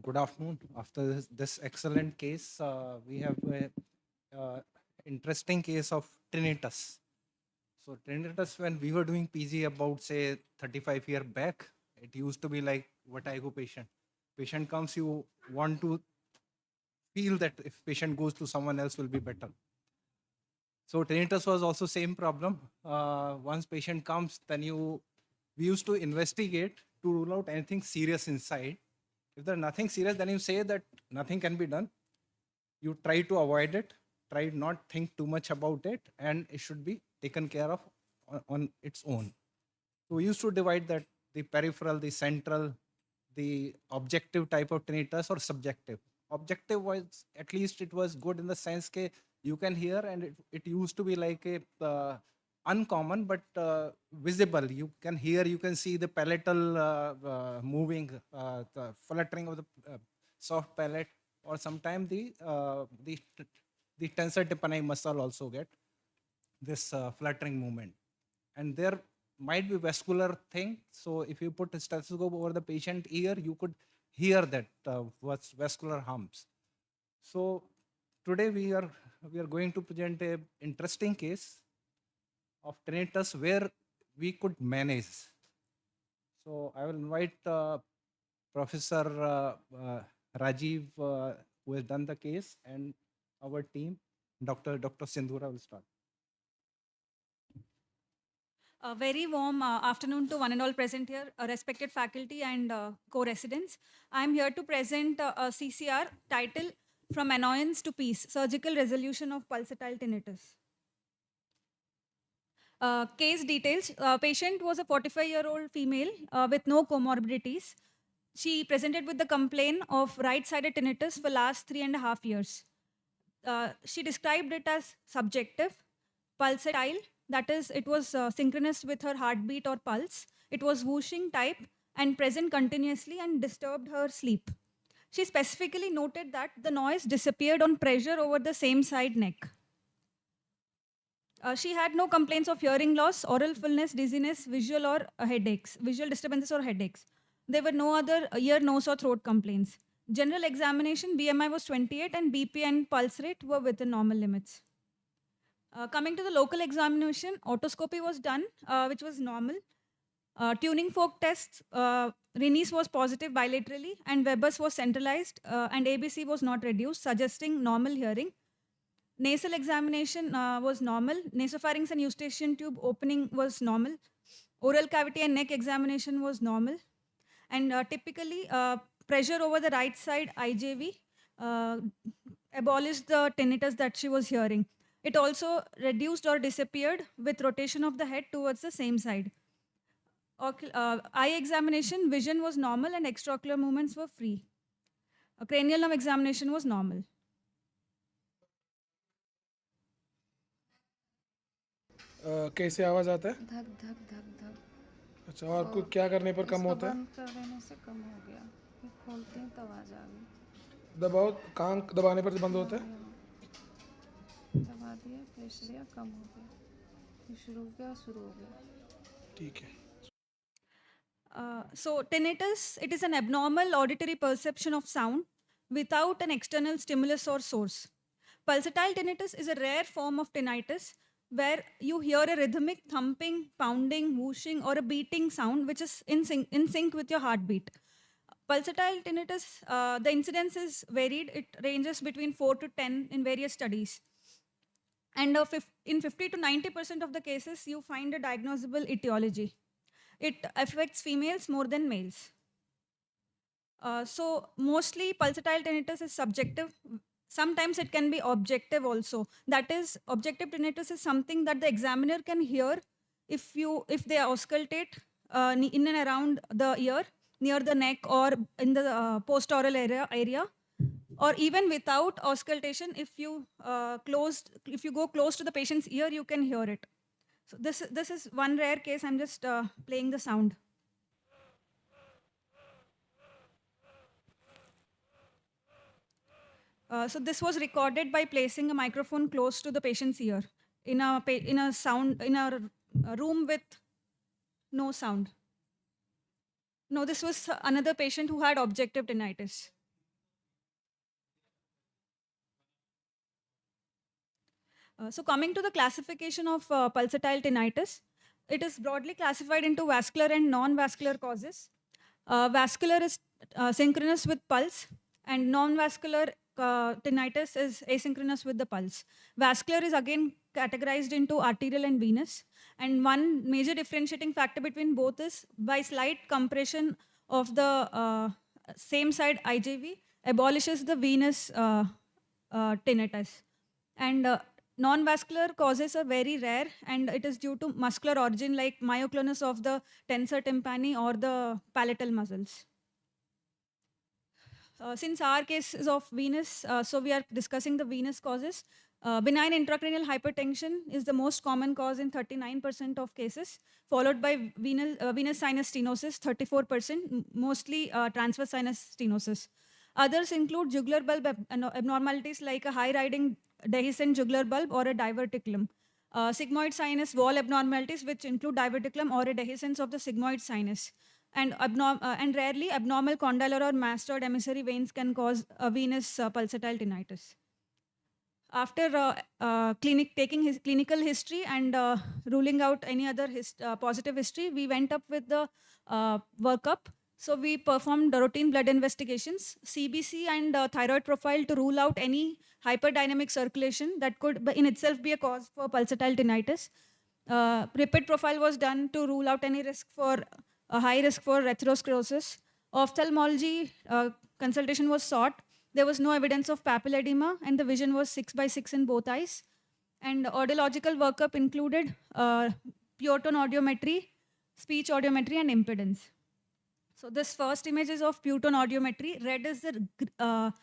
Good afternoon. After this excellent case, we have a interesting case of tinnitus. So tinnitus, when we were doing PG about say 35 year back, it used to be like vertigo patient. Patient comes, you want to feel that if patient goes to someone else will be better. So tinnitus was also same problem. Once patient comes, then we used to investigate to rule out anything serious inside. If there's nothing serious, then you say that nothing can be done. You try to avoid it, try not think too much about it, and it should be taken care of on its own. So we used to divide that the peripheral, the central, the objective type of tinnitus or subjective. Objective was, at least it was good in the sense that you can hear, and it used to be like a uncommon but visible. You can hear, you can see the palatal moving, the fluttering of the soft palate, or sometimes the tensor tympani muscle also get this fluttering movement. And there might be vascular thing. So if you put a stethoscope over the patient ear, you could hear that what's vascular humps. So today we are going to present a interesting case of tinnitus where we could manage. So I will invite Professor Rajiv, who has done the case, and our team. Dr. Sindhura will start. A very warm afternoon to one and all present here, respected faculty and co-residents. I'm here to present a CCR title From Annoyance to Peace, Surgical Resolution of Pulsatile Tinnitus. Case details. Patient was a 45-year-old female with no comorbidities. She presented with the complaint of right-sided tinnitus for last 3.5 years. She described it as subjective, pulsatile, that is, it was synchronous with her heartbeat or pulse. It was whooshing type and present continuously and disturbed her sleep. She specifically noted that the noise disappeared on pressure over the same side neck. She had no complaints of hearing loss, oral fullness, dizziness, visual or headaches, visual disturbances or headaches. There were no other ear, nose, or throat complaints. General examination, BMI was 28 and BP and pulse rate were within normal limits. Coming to the local examination, otoscopy was done, which was normal. Tuning fork tests, Rinne's was positive bilaterally and Weber's was centralized and ABC was not reduced, suggesting normal hearing. Nasal examination was normal. Nasopharynx and eustachian tube opening was normal. Oral cavity and neck examination was normal. And typically, pressure over the right side IJV abolished the tinnitus that she was hearing. It also reduced or disappeared with rotation of the head towards the same side. Eye examination, vision was normal and extraocular movements were free. A cranial nerve examination was normal. कैसे आवाज़ आता है? धक धक धक धक। अच्छा, और कुछ क्या करने पर कम इसको होता है? बंद कर देने से कम हो गया। ये खोलते हैं तो आवाज़ आ गई। दबाओ, कान दबाने पर बंद होता है? दबा दिया, प्रेस दिया, कम हो गया। ये शुरू हो गया, शुरू हो गया। ठीक है। So tinnitus, it is an abnormal auditory perception of sound without an external stimulus or source. Pulsatile tinnitus is a rare form of tinnitus where you hear a rhythmic thumping, pounding, whooshing, or a beating sound which is in sync with your heartbeat. Pulsatile tinnitus, the incidence is varied. It ranges between 4 to 10 in various studies. And in 50 to 90% of the cases, you find a diagnosable etiology. It affects females more than males. So mostly pulsatile tinnitus is subjective. Sometimes it can be objective also. That is, objective tinnitus is something that the examiner can hear if they auscultate in and around the ear, near the neck or in the post-oral area, or even without auscultation. If you go close to the patient's ear, you can hear it. So this is one rare case. I'm just playing the sound. So this was recorded by placing a microphone close to the patient's ear in a room with no sound. No, this was another patient who had objective tinnitus. So coming to the classification of pulsatile tinnitus, it is broadly classified into vascular and non-vascular causes. Vascular is synchronous with pulse, and non-vascular tinnitus is asynchronous with the pulse. Vascular is again categorized into arterial and venous, and one major differentiating factor between both is by slight compression of the same side IJV abolishes the venous tinnitus. And non-vascular causes are very rare, and it is due to muscular origin like myoclonus of the tensor tympani or the palatal muscles. Since our case is of venous, so we are discussing the venous causes. Benign intracranial hypertension is the most common cause in 39% of cases, followed by venous sinus stenosis, 34%, mostly transverse sinus stenosis. Others include jugular bulb abnormalities like a high riding dehiscent jugular bulb or a diverticulum. Sigmoid sinus wall abnormalities, which include diverticulum or a dehiscence of the sigmoid sinus. And rarely abnormal condylar or mastoid emissary veins can cause a venous pulsatile tinnitus. After taking his clinical history and ruling out any other positive history, we went up with the workup. So we performed the routine blood investigations, CBC and thyroid profile to rule out any hyperdynamic circulation that could in itself be a cause for pulsatile tinnitus. Lipid profile was done to rule out any risk for a high risk for atherosclerosis. Ophthalmology consultation was sought. There was no evidence of papilledema, and the vision was 6/6 in both eyes. And audiological workup included pure tone audiometry, speech audiometry, and impedance. So this first image is of pure tone audiometry. Red is the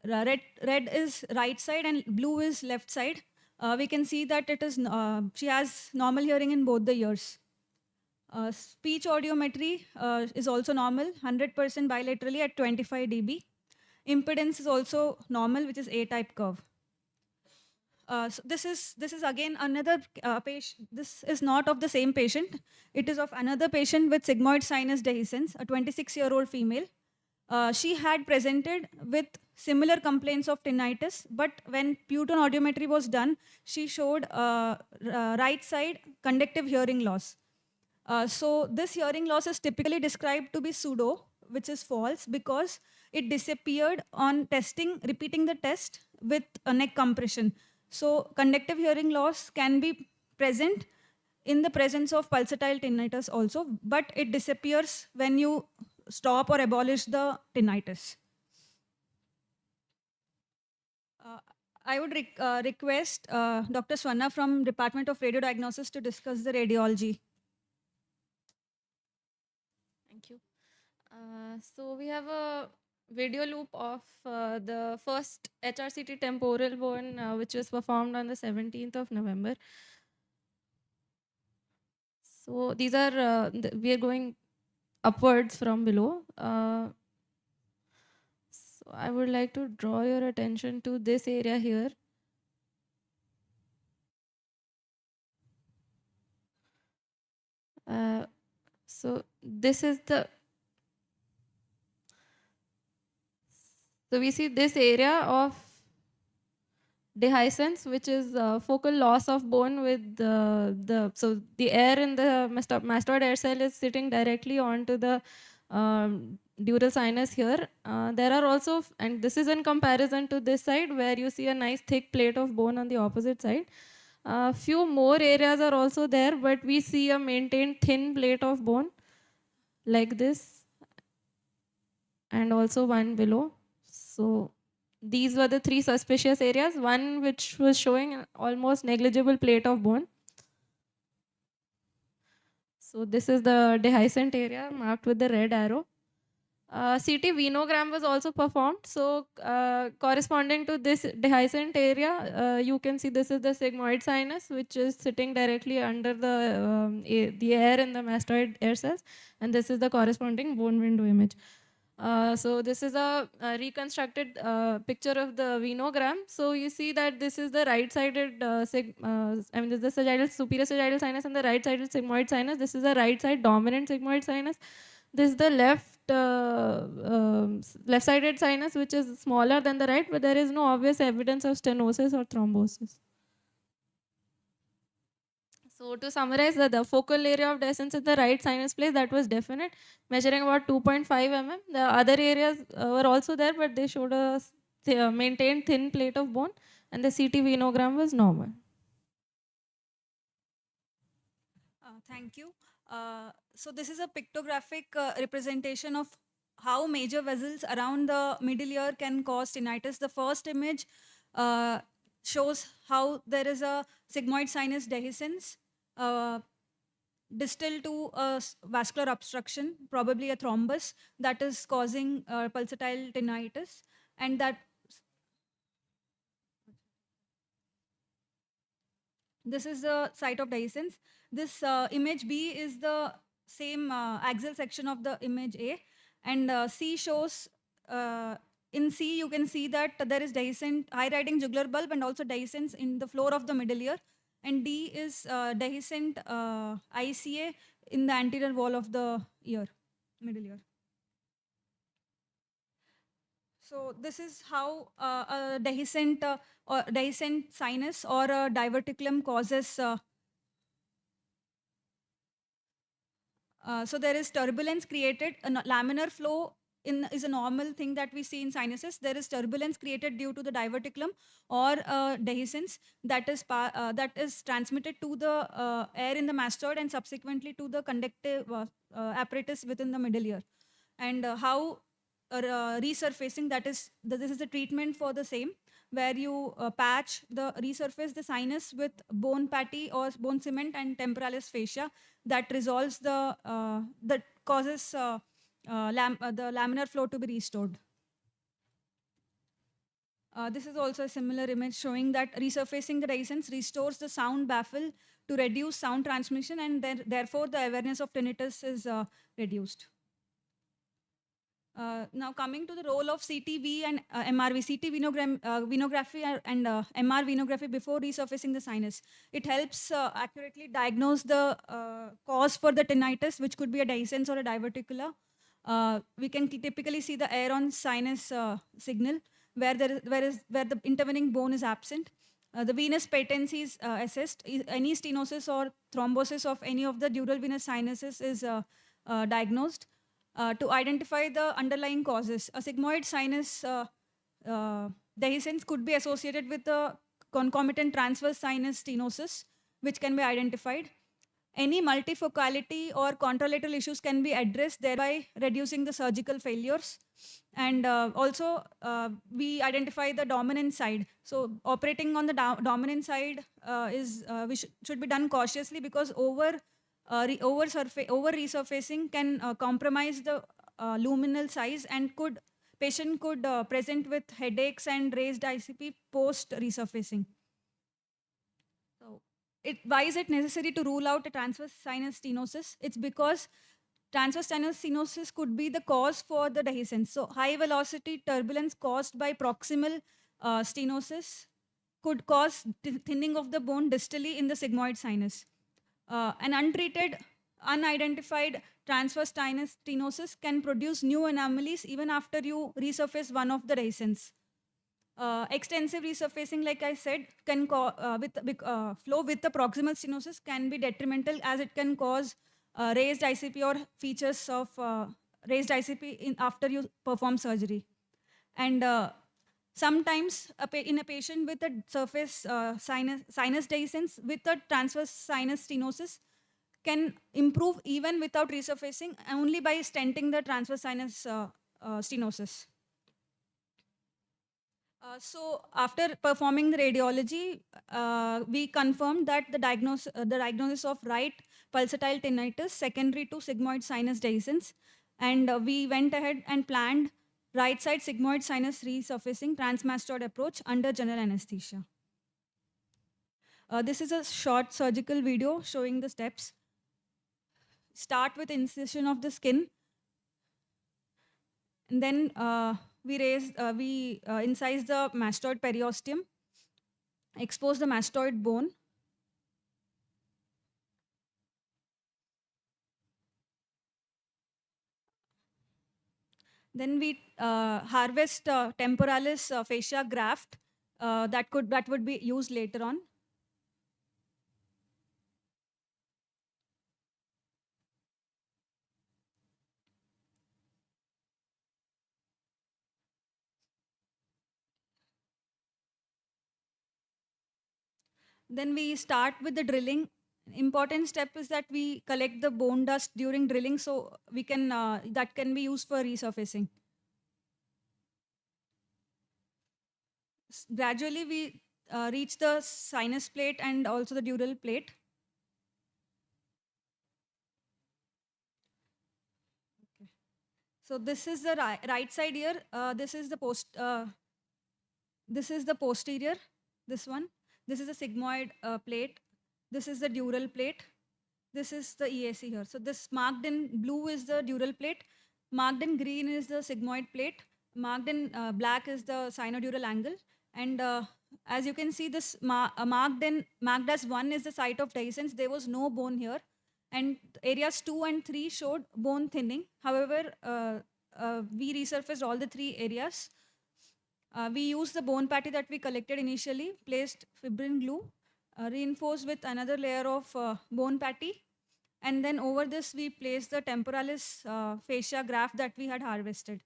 red is right side and blue is left side. We can see that it is she has normal hearing in both the ears. Speech audiometry is also normal, 100% bilaterally at 25 dB. Impedance is also normal, which is A-type curve. So this is again another patient. This is not of the same patient. It is of another patient with sigmoid sinus dehiscence, a 26-year-old female. She had presented with similar complaints of tinnitus, but when pure tone audiometry was done, she showed right side conductive hearing loss. So this hearing loss is typically described to be pseudo, which is false because it disappeared on testing, repeating the test with a neck compression. So conductive hearing loss can be present in the presence of pulsatile tinnitus also, but it disappears when you stop or abolish the tinnitus. I would request Dr. Swarna from Department of Radiodiagnosis to discuss the radiology. Thank you. So we have a video loop of the first HRCT temporal bone, which was performed on the 17th of November. So these are, we are going upwards from below. So I would like to draw your attention to this area here. So this is the, so we see this area of dehiscence, which is focal loss of bone with so the air in the mastoid air cell is sitting directly onto the dural sinus here. There are also, and this is in comparison to this side where you see a nice thick plate of bone on the opposite side. Few more areas are also there, but we see a maintained thin plate of bone like this, and also one below. So these were the three suspicious areas, one which was showing an almost negligible plate of bone. So this is the dehiscent area marked with the red arrow. CT venogram was also performed. So corresponding to this dehiscent area, you can see this is the sigmoid sinus, which is sitting directly under the air in the mastoid air cells. And this is the corresponding bone window image. So this is a reconstructed picture of the venogram. So you see that this is the right-sided, this is the sagittal, superior sagittal sinus and the right-sided sigmoid sinus. This is the right-side dominant sigmoid sinus. This is the left-sided sinus, which is smaller than the right, but there is no obvious evidence of stenosis or thrombosis. So to summarize, the focal area of dehiscence in the right sinus place, that was definite, measuring about 2.5 mm. The other areas were also there, but they showed a maintained thin plate of bone, and the CT venogram was normal. Thank you. So this is a pictographic representation of how major vessels around the middle ear can cause tinnitus. The first image uh, shows how there is a sigmoid sinus dehiscence uh, distal to a vascular obstruction, probably a thrombus, that is causing pulsatile tinnitus, and that this is the site of dehiscence. This image B is the same axial section of the image A, and C shows, in C you can see that there is dehiscent, high riding jugular bulb and also dehiscence in the floor of the middle ear, and D is dehiscent ICA in the anterior wall of the ear, middle ear. So this is how a dehiscent or dehiscent sinus or a diverticulum causes. So there is turbulence created. Laminar flow is a normal thing that we see in sinuses. There is turbulence created due to the diverticulum or dehiscence that is transmitted to the air in the mastoid and subsequently to the conductive apparatus within the middle ear. And how resurfacing, this is the treatment for the same, where you patch the resurface the sinus with bone patty or bone cement and temporalis fascia that resolves that causes the laminar flow to be restored. This is also a similar image showing that resurfacing the dehiscence restores the sound baffle to reduce sound transmission, and therefore the awareness of tinnitus is reduced. Now coming to the role of CTV and MRV, CT venography and MR venography before resurfacing the sinus. It helps accurately diagnose the cause for the tinnitus, which could be a dehiscence or a diverticula. We can typically see the air on sinus signal where the intervening bone is absent. The venous patency is assessed. Any stenosis or thrombosis of any of the dural venous sinuses is diagnosed. To identify the underlying causes, a sigmoid sinus dehiscence could be associated with a concomitant transverse sinus stenosis, which can be identified. Any multifocality or contralateral issues can be addressed, thereby reducing the surgical failures. And also, we identify the dominant side. So, operating on the dominant side should be done cautiously, because over resurfacing can compromise the luminal size and patient could present with headaches and raised ICP post resurfacing. So, why is it necessary to rule out a transverse sinus stenosis? It's because transverse sinus stenosis could be the cause for the dehiscence. So, high velocity turbulence caused by proximal stenosis could cause thinning of the bone distally in the sigmoid sinus. An untreated, unidentified transverse sinus stenosis can produce new anomalies even after you resurface one of the dehiscence. Extensive resurfacing, like I said, can flow with the proximal stenosis can be detrimental, as it can cause raised ICP or features of raised ICP after you perform surgery. And sometimes in a patient with a surface sinus dehiscence with a transverse sinus stenosis can improve even without resurfacing, only by stenting the transverse sinus stenosis. So after performing the radiology, we confirmed that the diagnosis of right pulsatile tinnitus secondary to sigmoid sinus dehiscence, and we went ahead and planned right side sigmoid sinus resurfacing transmastoid approach under general anesthesia. This is a short surgical video showing the steps. Start with incision of the skin, and then we incise the mastoid periosteum, expose the mastoid bone. Then we harvest temporalis fascia graft that would be used later on. Then we start with the drilling. Important step is that we collect the bone dust during drilling, so we can that can be used for resurfacing. Gradually, we reach the sinus plate and also the dural plate. Okay. So this is the right side here. This is the This is the posterior. This one. This is the sigmoid plate. This is the dural plate. This is the EAC here. So this marked in blue is the dural plate. Marked in green is the sigmoid plate. Marked in black is the sinodural angle. And as you can see, this marked as 1 is the site of dehiscence. There was no bone here. And areas 2 and 3 showed bone thinning. However, we resurfaced all the 3 areas. We used the bone patty that we collected initially, placed fibrin glue, reinforced with another layer of bone patty, and then over this we placed the temporalis fascia graft that we had harvested.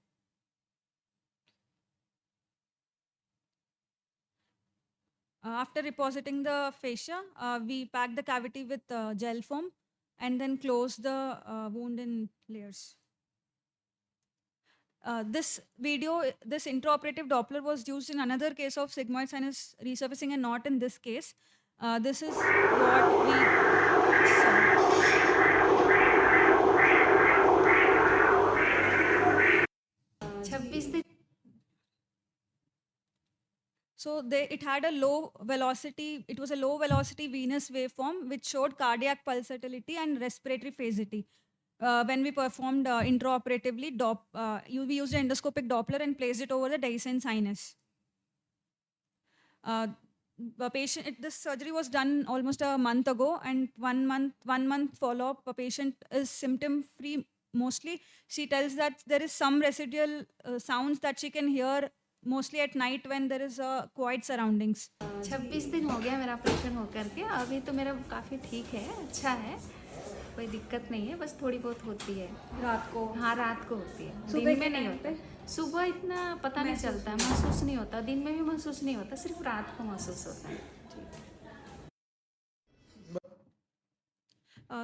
After depositing the fascia, we packed the cavity with gel foam and then closed the wound in layers. This intraoperative Doppler was used in another case of sigmoid sinus resurfacing and not in this case. This is what we saw. 26 दिन So it had a low velocity, it was a low velocity venous waveform which showed cardiac pulsatility and respiratory phasity. When we performed intraoperatively, we used an endoscopic Doppler and placed it over the dehiscent sinus. This surgery was done almost a month ago, and 1 month follow-up. A patient is symptom-free mostly. She tells that there is some residual sounds that she can hear mostly at night when there is quiet surroundings. 26 दिन हो गया मेरा operation होकर के। अभी तो मेरा काफ़ी ठीक है, अच्छा है, कोई दिक्कत नहीं है, बस थोड़ी बहुत होती है रात को। हाँ, रात को होती है, सुबह दिन के में नहीं टाइम होता। सुबह इतना पता नहीं चलता, महसूस नहीं होता, दिन में भी महसूस नहीं होता, सिर्फ रात को महसूस होता है।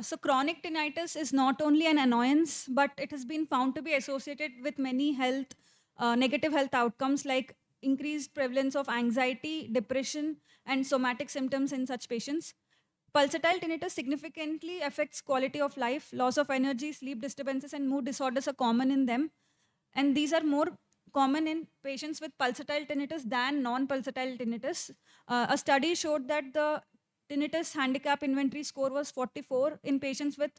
So chronic tinnitus is not only an annoyance, but it has been found to be associated with many negative health outcomes like increased prevalence of anxiety, depression, and somatic symptoms in such patients. Pulsatile tinnitus significantly affects quality of life. Loss of energy, sleep disturbances, and mood disorders are common in them. And these are more common in patients with pulsatile tinnitus than non-pulsatile tinnitus. A study showed that the tinnitus handicap inventory score was 44 in patients with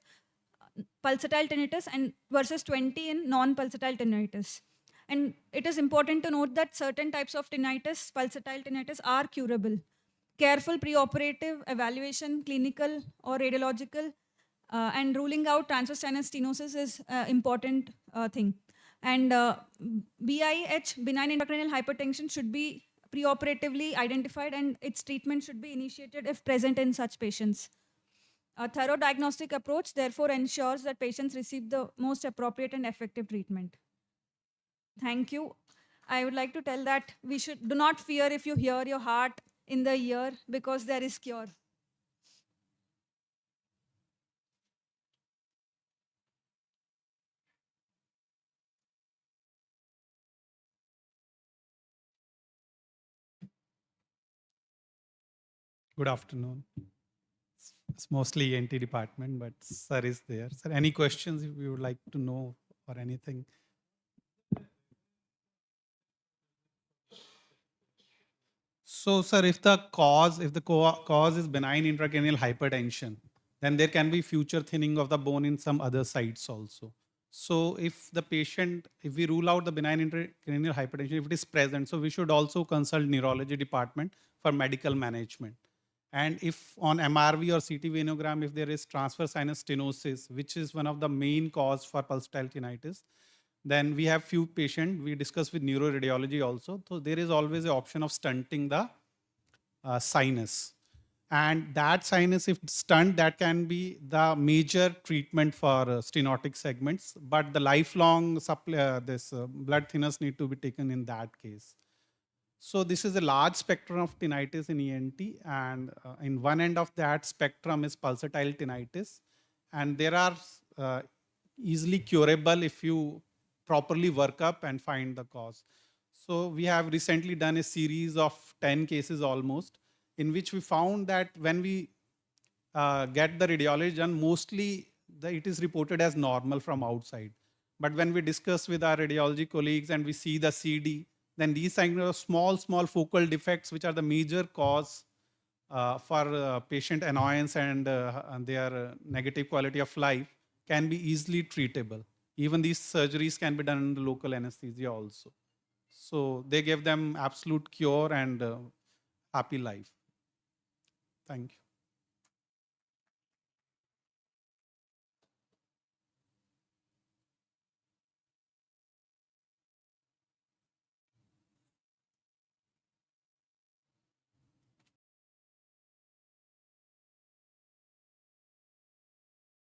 pulsatile tinnitus and versus 20 in non-pulsatile tinnitus. And it is important to note that certain types of tinnitus, pulsatile tinnitus, are curable. Careful preoperative evaluation, clinical or radiological, and ruling out transverse sinus stenosis is important thing. And BIH, benign intracranial hypertension, should be preoperatively identified and its treatment should be initiated if present in such patients. A thorough diagnostic approach therefore ensures that patients receive the most appropriate and effective treatment. Thank you. I would like to tell that do not fear if you hear your heart in the ear because there is cure. Good afternoon. It's mostly ENT department, but sir is there. Sir, any questions if you would like to know or anything? So, sir, if the cause is benign intracranial hypertension, then there can be future thinning of the bone in some other sites also. So, if we rule out the benign intracranial hypertension, if it is present, so we should also consult neurology department for medical management. And if on MRV or CT venogram, if there is transverse sinus stenosis, which is one of the main cause for pulsatile tinnitus, then we have few patients, we discuss with neuroradiology also. So there is always an option of stunting the sinus. And that sinus, if stunt, that can be the major treatment for stenotic segments. But the lifelong blood thinners need to be taken in that case. So this is a large spectrum of tinnitus in ENT, and in one end of that spectrum is pulsatile tinnitus, and there are easily curable if you properly work up and find the cause. So we have recently done a series of 10 cases almost, in which we found that when we get the radiology done, mostly it is reported as normal from outside. But when we discuss with our radiology colleagues and we see the CD, then these kind of small focal defects, which are the major cause for patient annoyance and their negative quality of life, can be easily treatable. Even these surgeries can be done in the local anesthesia also. So they give them absolute cure and happy life. Thank you.